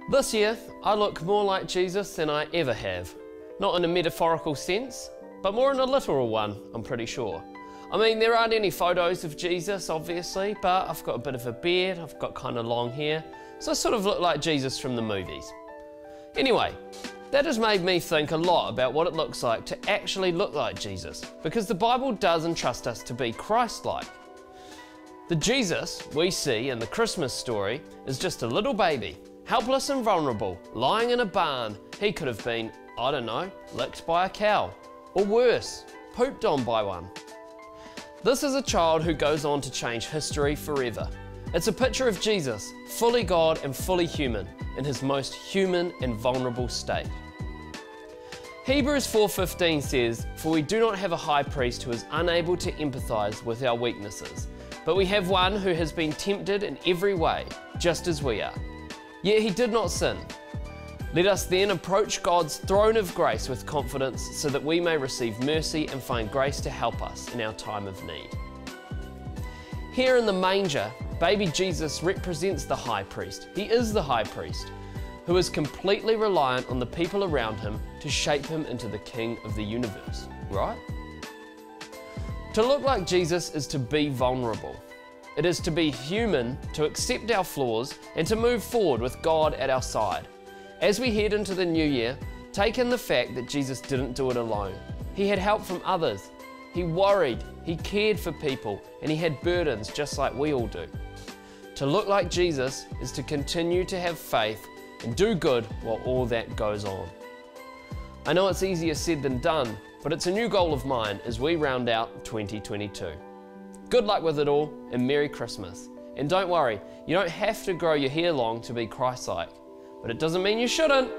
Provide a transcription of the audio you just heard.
This year, I look more like Jesus than I ever have. Not in a metaphorical sense, but more in a literal one, I'm pretty sure. I mean, there aren't any photos of Jesus, obviously, but I've got a bit of a beard, I've got kind of long hair, so I sort of look like Jesus from the movies. Anyway, that has made me think a lot about what it looks like to actually look like Jesus, because the Bible does entrust us to be Christ-like. The Jesus we see in the Christmas story is just a little baby, helpless and vulnerable, lying in a barn. He could have been, I don't know, licked by a cow, or worse, pooped on by one. This is a child who goes on to change history forever. It's a picture of Jesus, fully God and fully human, in his most human and vulnerable state. Hebrews 4:15 says, "For we do not have a high priest who is unable to empathise with our weaknesses, but we have one who has been tempted in every way, just as we are. Yet he did not sin. Let us then approach God's throne of grace with confidence so that we may receive mercy and find grace to help us in our time of need." Here in the manger, baby Jesus represents the high priest. He is the high priest, who is completely reliant on the people around him to shape him into the king of the universe, right? To look like Jesus is to be vulnerable. It is to be human, to accept our flaws, and to move forward with God at our side. As we head into the new year, take in the fact that Jesus didn't do it alone. He had help from others. He worried, he cared for people, and he had burdens just like we all do. To look like Jesus is to continue to have faith and do good while all that goes on. I know it's easier said than done, but it's a new goal of mine as we round out 2022. Good luck with it all, and Merry Christmas. And don't worry, you don't have to grow your hair long to be Christ-like, but it doesn't mean you shouldn't.